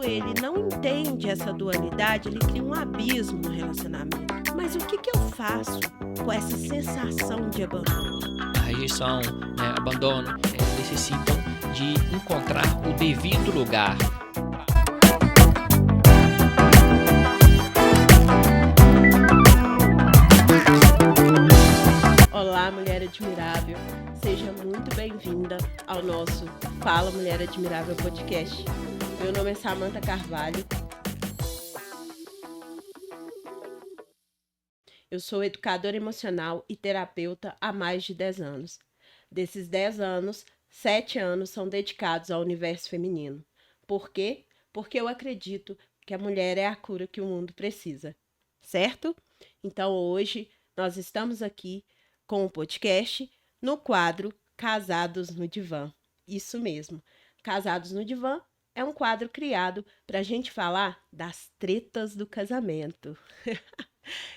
quando ele não entende essa dualidade, ele cria um abismo no relacionamento. Mas o que eu faço com essa sensação de abandono? A rejeição, né, abandono, necessitam de encontrar o devido lugar. Olá, mulher admirável. Seja muito bem-vinda ao nosso Fala Mulher Admirável podcast. Meu nome é Samanta Carvalho. Eu sou educadora emocional e terapeuta há mais de 10 anos. Desses 10 anos, 7 anos são dedicados ao universo feminino. Por quê? Porque eu acredito que a mulher é a cura que o mundo precisa, certo? Então hoje nós estamos aqui com o podcast no quadro Casados no Divã. Isso mesmo, Casados no Divã é um quadro criado para a gente falar das tretas do casamento.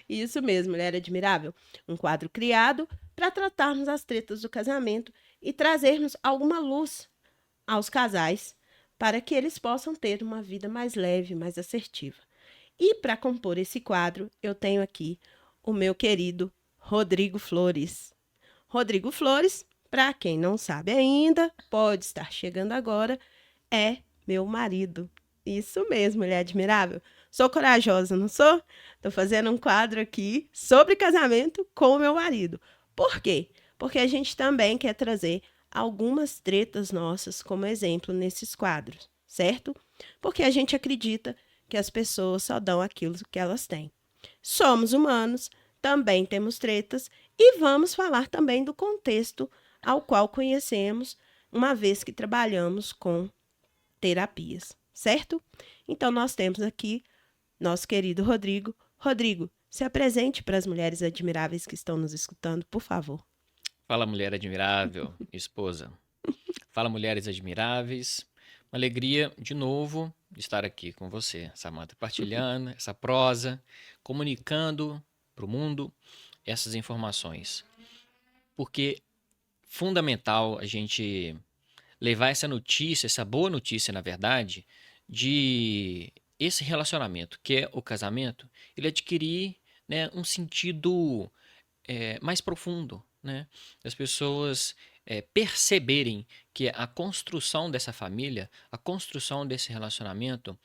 Isso mesmo, mulher admirável. Um quadro criado para tratarmos as tretas do casamento e trazermos alguma luz aos casais para que eles possam ter uma vida mais leve, mais assertiva. E para compor esse quadro, eu tenho aqui o meu querido Rodrigo Flores. Rodrigo Flores, para quem não sabe ainda, pode estar chegando agora, é meu marido. Isso mesmo, mulher admirável. Sou corajosa, não sou? Estou fazendo um quadro aqui sobre casamento com o meu marido. Por quê? Porque a gente também quer trazer algumas tretas nossas como exemplo nesses quadros, certo? Porque a gente acredita que as pessoas só dão aquilo que elas têm. Somos humanos, também temos tretas e vamos falar também do contexto ao qual conhecemos, uma vez que trabalhamos com terapias, certo? Então, nós temos aqui nosso querido Rodrigo. Rodrigo, se apresente para as mulheres admiráveis que estão nos escutando, por favor. Fala, mulher admirável, esposa. Fala, mulheres admiráveis. Uma alegria, de novo, estar aqui com você, Samanta, partilhando essa prosa, comunicando para o mundo essas informações. Porque é fundamental a gente levar essa notícia, essa boa notícia, na verdade, de esse relacionamento, que é o casamento, ele adquirir, né, um sentido mais profundo, né? As pessoas perceberem que a construção dessa família, a construção desse relacionamento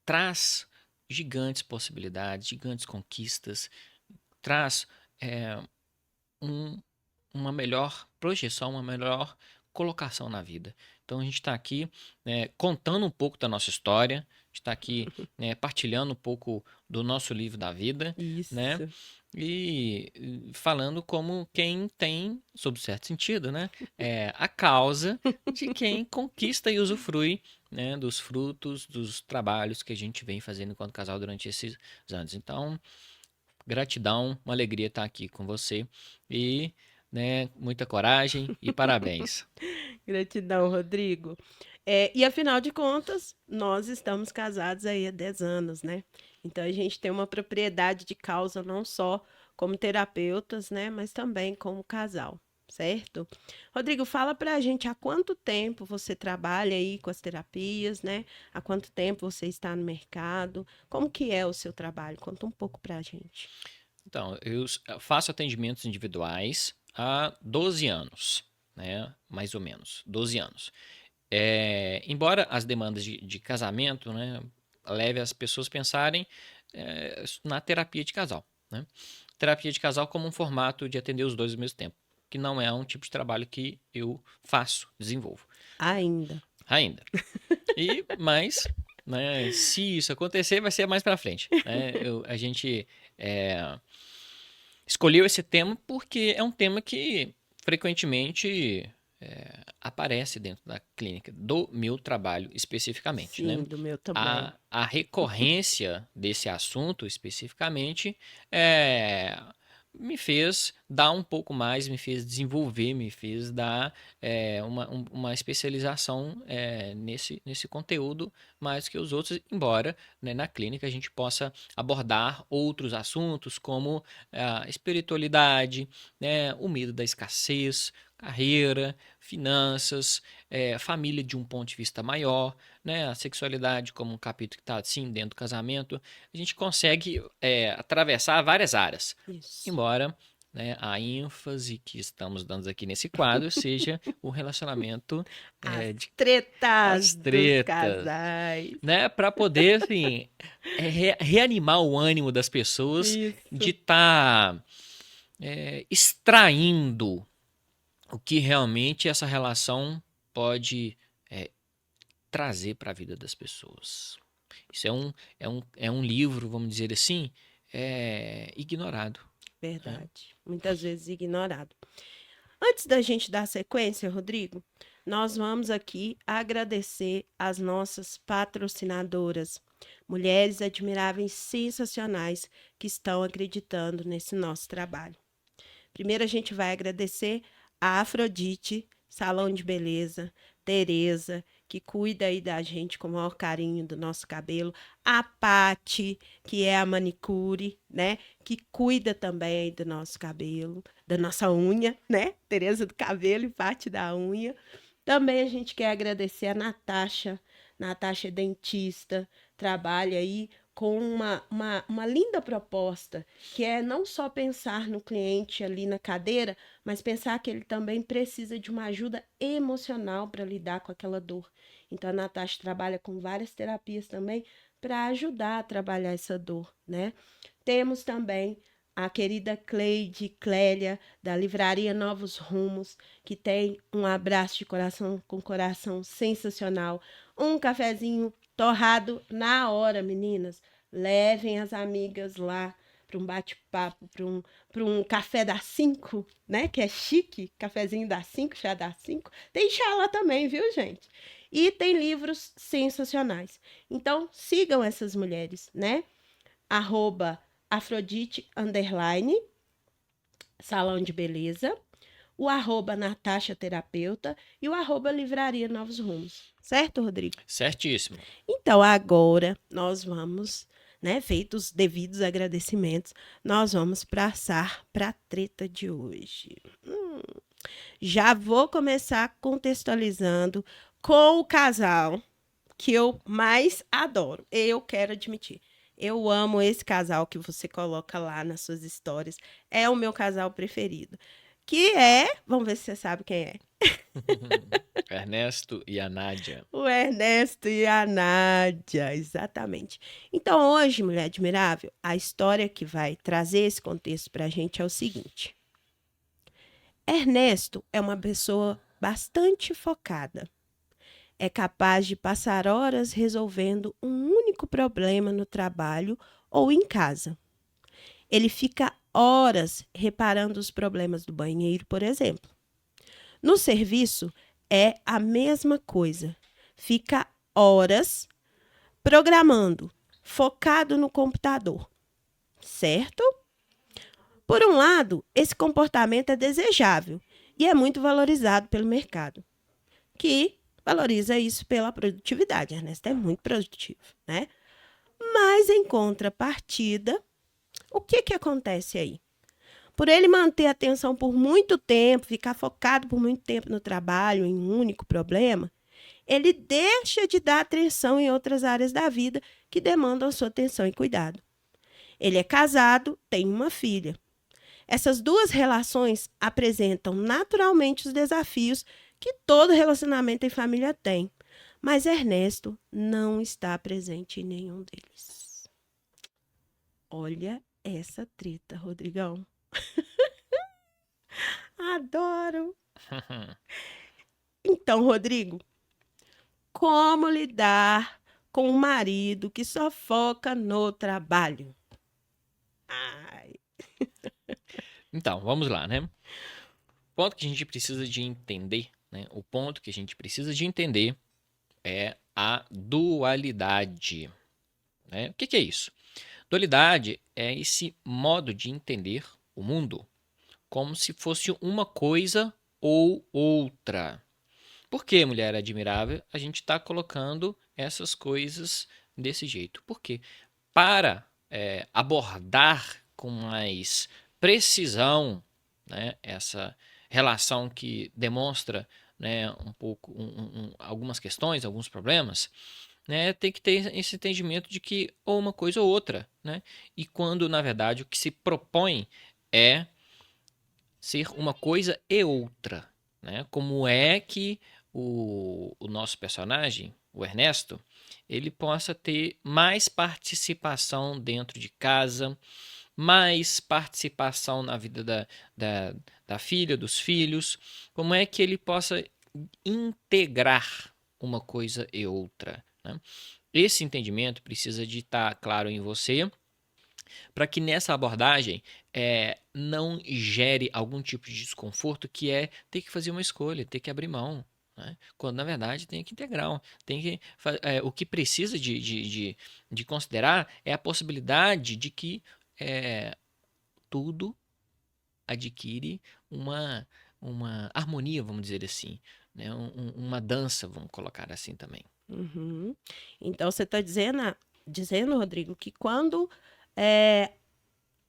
traz gigantes possibilidades, gigantes conquistas, traz um- uma melhor projeção, uma melhor colocação na vida. Então a gente está aqui contando um pouco da nossa história, a gente está aqui partilhando um pouco do nosso livro da vida, Isso. né? E falando como quem tem, sob certo sentido, né? A causa de quem conquista e usufrui, né, dos frutos, dos trabalhos que a gente vem fazendo enquanto casal durante esses anos. Então, gratidão, uma alegria estar aqui com você e, né, muita coragem e parabéns. Gratidão, Rodrigo. E afinal de contas, nós estamos casados aí há 10 anos, né? Então a gente tem uma propriedade de causa não só como terapeutas, né? Mas também como casal, certo? Rodrigo, fala pra gente há quanto tempo você trabalha aí com as terapias, né? Há quanto tempo você está no mercado? Como que é o seu trabalho? Conta um pouco pra gente. Então, eu faço atendimentos individuais há 12 anos, né? Mais ou menos, 12 anos. Embora as demandas de casamento, né, leve as pessoas a pensarem na terapia de casal, né? Terapia de casal como um formato de atender os dois ao mesmo tempo, que não é um tipo de trabalho que eu faço, desenvolvo. Ainda. Ainda. Mas, né, se isso acontecer, vai ser mais para frente, né? A gente escolheu esse tema porque é um tema que frequentemente aparece dentro da clínica, do meu trabalho especificamente, Sim, né? do meu também. A recorrência desse assunto especificamente me fez dar um pouco mais, me fez desenvolver, me fez dar uma especialização nesse conteúdo mais que os outros, embora, né, na clínica a gente possa abordar outros assuntos como a espiritualidade, né, o medo da escassez, carreira, finanças, família de um ponto de vista maior, né? A sexualidade como um capítulo que está assim dentro do casamento, a gente consegue atravessar várias áreas, Isso. embora, né, a ênfase que estamos dando aqui nesse quadro seja o relacionamento As de tretas as dos tretas, casais. né? Para poder, assim, reanimar o ânimo das pessoas de Isso. estar extraindo o que realmente essa relação pode é, trazer para a vida das pessoas. Isso é um livro, vamos dizer assim, ignorado. Né? Verdade. Muitas vezes ignorado. Antes da gente dar sequência, Rodrigo, nós vamos aqui agradecer as nossas patrocinadoras, mulheres admiráveis, sensacionais, que estão acreditando nesse nosso trabalho. Primeiro, a gente vai agradecer a Afrodite, Salão de Beleza, Tereza, que cuida aí da gente com o maior carinho do nosso cabelo, a Pati, que é a manicure, né, que cuida também aí do nosso cabelo, da nossa unha, né, Tereza do cabelo e Pati da unha. Também a gente quer agradecer a Natasha, Natasha é dentista, trabalha aí com uma linda proposta, que é não só pensar no cliente ali na cadeira, mas pensar que ele também precisa de uma ajuda emocional para lidar com aquela dor. Então a Natasha trabalha com várias terapias também para ajudar a trabalhar essa dor, né? Temos também a querida Cleide Clélia, da Livraria Novos Rumos, que tem um abraço de coração com coração sensacional. Um cafezinho torrado na hora, meninas. Levem as amigas lá para um bate-papo, para um café das 5, né? Que é chique, cafezinho das 5, chá das 5. Tem chá lá também, viu, gente? E tem livros sensacionais. Então, sigam essas mulheres, né? Arroba Afrodite _ Salão de Beleza, o arroba Natasha Terapeuta e o arroba Livraria Novos Rumos. Certo, Rodrigo? Certíssimo. Então, agora nós vamos, né, feitos os devidos agradecimentos, nós vamos passar para a treta de hoje. Já vou começar contextualizando com o casal que eu mais adoro. Eu quero admitir. Eu amo esse casal que você coloca lá nas suas histórias. É o meu casal preferido. Que é. Vamos ver se você sabe quem é. Ernesto e a Nádia. O Ernesto e a Nádia, exatamente. Então, hoje, Mulher Admirável, a história que vai trazer esse contexto para a gente é o seguinte: Ernesto é uma pessoa bastante focada. É capaz de passar horas resolvendo um único problema no trabalho ou em casa. Ele fica horas reparando os problemas do banheiro, por exemplo. No serviço, é a mesma coisa. Fica horas programando, focado no computador, certo? Por um lado, esse comportamento é desejável e é muito valorizado pelo mercado, que valoriza isso pela produtividade. Ernesto é muito produtivo, né? Mas em contrapartida, o que acontece aí? Por ele manter a atenção por muito tempo, ficar focado por muito tempo no trabalho, em um único problema, ele deixa de dar atenção em outras áreas da vida que demandam sua atenção e cuidado. Ele é casado, tem uma filha. Essas duas relações apresentam naturalmente os desafios que todo relacionamento em família tem, mas Ernesto não está presente em nenhum deles. Olha essa treta, Rodrigão. Adoro! Então, Rodrigo, como lidar com um marido que só foca no trabalho? Ai, Então, vamos lá, né? O ponto que a gente precisa de entender, né? O ponto que a gente precisa de entender é a dualidade. Né? O que é isso? Dualidade é esse modo de entender o mundo como se fosse uma coisa ou outra. Por que, mulher admirável, a gente está colocando essas coisas desse jeito? Porque para abordar com mais precisão, né, relação que demonstra, né, um pouco algumas questões, alguns problemas, né, tem que ter esse entendimento de que ou uma coisa ou outra, né? E quando, na verdade, o que se propõe é ser uma coisa e outra, né? Como é que o nosso personagem, o Ernesto, ele possa ter mais participação dentro de casa, mais participação na vida da, da filha, dos filhos, como é que ele possa integrar uma coisa e outra, né? Esse entendimento precisa de estar claro em você para que nessa abordagem não gere algum tipo de desconforto que é ter que fazer uma escolha, ter que abrir mão. Né? Quando na verdade tem que integrar, o que precisa de considerar é a possibilidade de que é, tudo adquire uma, uma harmonia, vamos dizer assim, né? Uma dança, vamos colocar assim também. Uhum. Então, você está dizendo, Rodrigo, que quando é,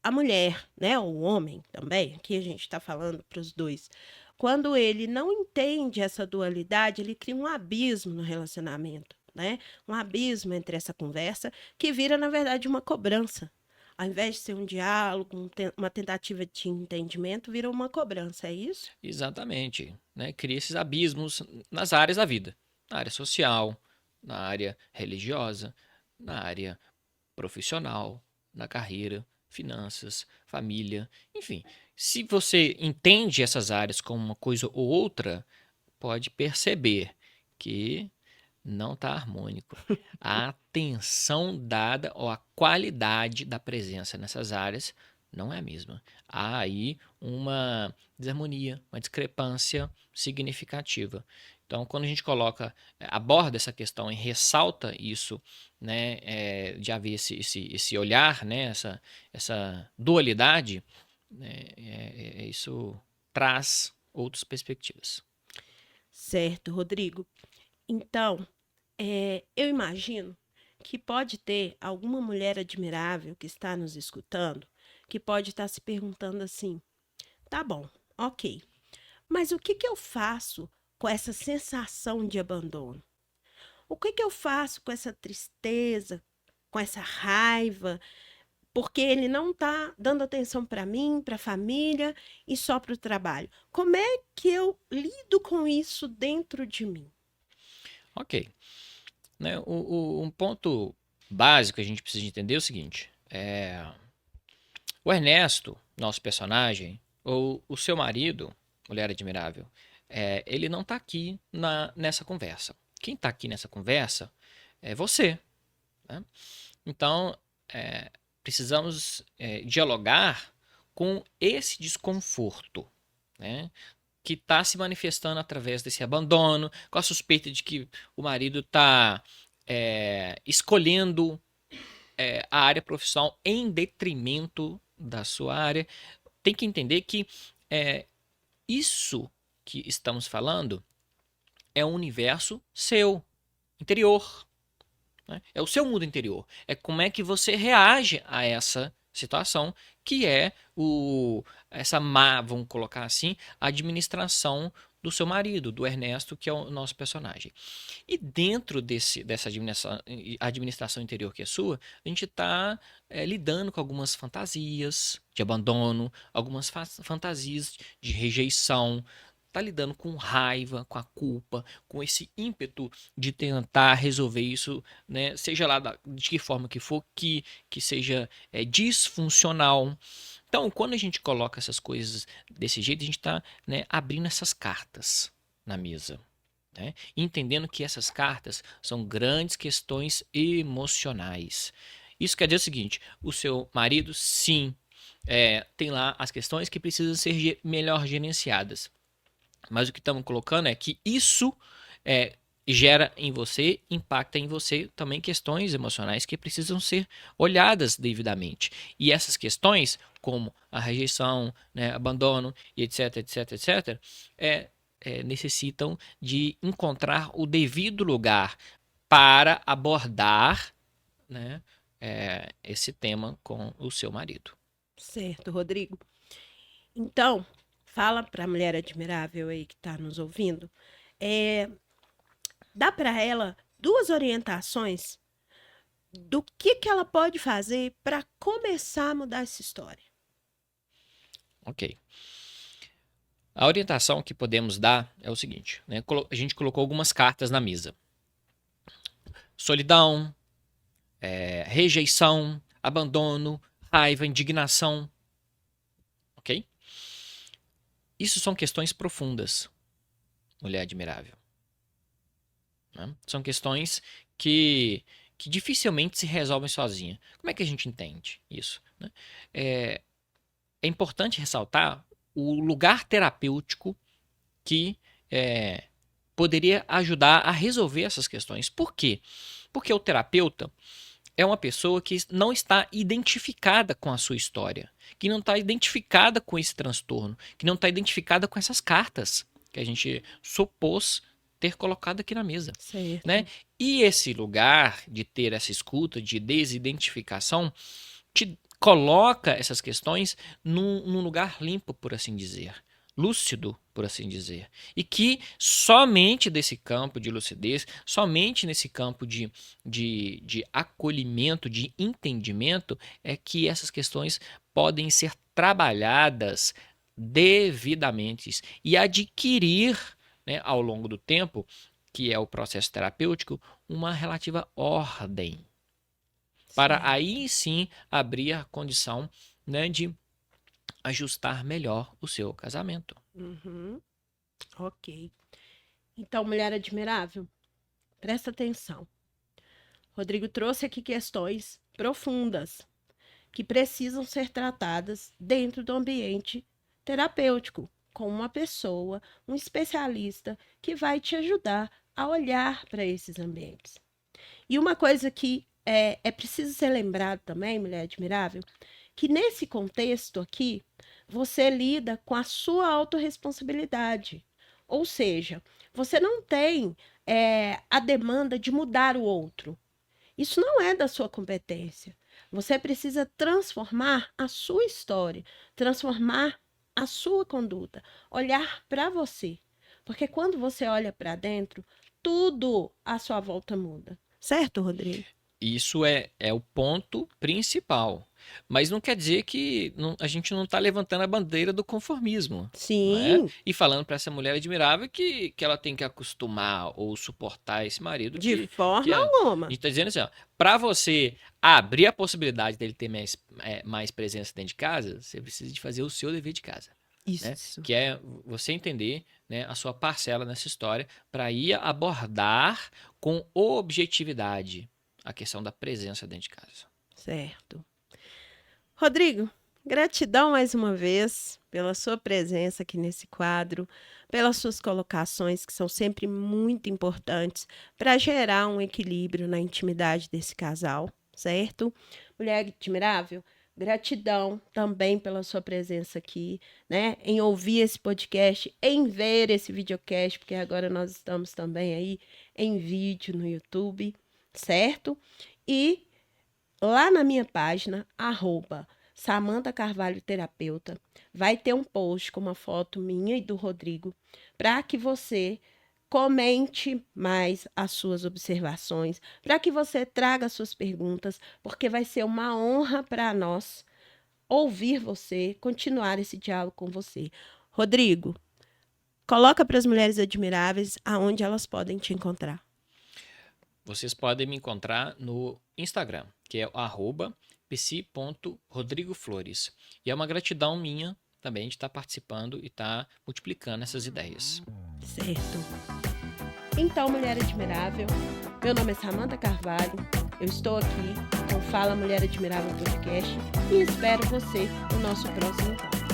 a mulher, né, ou o homem também, aqui a gente está falando para os dois, quando ele não entende essa dualidade, ele cria um abismo no relacionamento, né? Um abismo entre essa conversa, que vira, na verdade, uma cobrança. Ao invés de ser um diálogo, uma tentativa de entendimento, vira uma cobrança, é isso? Exatamente, né? Cria esses abismos nas áreas da vida, na área social, na área religiosa, na área profissional, na carreira, finanças, família, enfim. Se você entende essas áreas como uma coisa ou outra, pode perceber que não está harmônico. A atenção dada ou a qualidade da presença nessas áreas não é a mesma. Há aí uma desarmonia, uma discrepância significativa. Então, quando a gente aborda essa questão e ressalta isso, né, de haver esse olhar, né, essa dualidade, né, isso traz outras perspectivas. Certo, Rodrigo. Então, eu imagino que pode ter alguma mulher admirável que está nos escutando, que pode estar se perguntando assim: tá bom, ok, mas o que que eu faço com essa sensação de abandono? O que que eu faço com essa tristeza, com essa raiva, porque ele não está dando atenção para mim, para a família e só para o trabalho? Como é que eu lido com isso dentro de mim? Ok. Né? Um ponto básico que a gente precisa entender é o seguinte: o Ernesto, nosso personagem, ou o seu marido, mulher admirável, ele não está aqui nessa conversa. Quem está aqui nessa conversa é você. Né? Então, precisamos dialogar com esse desconforto, né? Que está se manifestando através desse abandono, com a suspeita de que o marido está escolhendo a área profissional em detrimento da sua área. Tem que entender que isso que estamos falando é um universo seu, interior. Né? É o seu mundo interior. É como é que você reage a essa situação, que é essa má, vamos colocar assim, administração do seu marido, do Ernesto, que é o nosso personagem. E dentro dessa administração interior que é sua, a gente está lidando com algumas fantasias de abandono, algumas fantasias de rejeição, está lidando com raiva, com a culpa, com esse ímpeto de tentar resolver isso, né, seja lá de que forma que for, que seja disfuncional. Então, quando a gente coloca essas coisas desse jeito, a gente está, né, abrindo essas cartas na mesa. Né? Entendendo que essas cartas são grandes questões emocionais. Isso quer dizer o seguinte: o seu marido, sim, tem lá as questões que precisam ser melhor gerenciadas. Mas o que estamos colocando é que isso é, gera em você, impacta em você também questões emocionais que precisam ser olhadas devidamente. E essas questões, como a rejeição, né, abandono e etc, etc, etc, necessitam de encontrar o devido lugar para abordar, né, esse tema com o seu marido. Certo, Rodrigo. Então, fala para a mulher admirável aí que está nos ouvindo, dá para ela 2 orientações do que ela pode fazer para começar a mudar essa história. Ok. A orientação que podemos dar é o seguinte, né? A gente colocou algumas cartas na mesa. Solidão, rejeição, abandono, raiva, indignação. Ok? Isso são questões profundas, mulher admirável. Né? São questões que dificilmente se resolvem sozinha. Como é que a gente entende isso? Né? É importante ressaltar o lugar terapêutico que poderia ajudar a resolver essas questões. Por quê? Porque o terapeuta é uma pessoa que não está identificada com a sua história, que não está identificada com esse transtorno, que não está identificada com essas cartas que a gente supôs ter colocado aqui na mesa. Certo. Né? E esse lugar de ter essa escuta, de desidentificação, te coloca essas questões num lugar limpo, por assim dizer. Lúcido, por assim dizer. E que somente desse campo de lucidez, somente nesse campo de acolhimento, de entendimento, é que essas questões podem ser trabalhadas devidamente e adquirir, né, ao longo do tempo, que é o processo terapêutico, uma relativa ordem. Para aí sim abrir a condição, né, de ajustar melhor o seu casamento. Uhum. Ok. Então, mulher admirável, presta atenção. Rodrigo trouxe aqui questões profundas que precisam ser tratadas dentro do ambiente terapêutico, com uma pessoa, um especialista que vai te ajudar a olhar para esses ambientes. E uma coisa que é preciso ser lembrado também, mulher admirável, que nesse contexto aqui, você lida com a sua autorresponsabilidade. Ou seja, você não tem a demanda de mudar o outro. Isso não é da sua competência. Você precisa transformar a sua história, transformar a sua conduta, olhar para você. Porque quando você olha para dentro, tudo à sua volta muda. Certo, Rodrigo? Isso é o ponto principal. Mas não quer dizer que a gente não está levantando a bandeira do conformismo. Sim. Não é? E falando para essa mulher admirável que ela tem que acostumar ou suportar esse marido. De forma alguma. A gente está dizendo assim, para você abrir a possibilidade dele ter mais presença dentro de casa, você precisa de fazer o seu dever de casa. Isso. Né? Que é você entender, né, a sua parcela nessa história para ir abordar com objetividade a questão da presença dentro de casa. Certo. Rodrigo, gratidão mais uma vez pela sua presença aqui nesse quadro, pelas suas colocações que são sempre muito importantes para gerar um equilíbrio na intimidade desse casal, certo? Mulher admirável, gratidão também pela sua presença aqui, né? Em ouvir esse podcast, em ver esse videocast, porque agora nós estamos também aí em vídeo no YouTube, certo? E lá na minha página, @Samantha Carvalho Terapeuta, vai ter um post com uma foto minha e do Rodrigo, para que você comente mais as suas observações, para que você traga as suas perguntas, porque vai ser uma honra para nós ouvir você, continuar esse diálogo com você. Rodrigo, coloca para as mulheres admiráveis aonde elas podem te encontrar. Vocês podem me encontrar no Instagram, que é @psi.rodrigoflores. E é uma gratidão minha também de estar participando e estar multiplicando essas ideias. Certo. Então, mulher admirável, meu nome é Samantha Carvalho, eu estou aqui com Fala Mulher Admirável Podcast e espero você no nosso próximo encontro.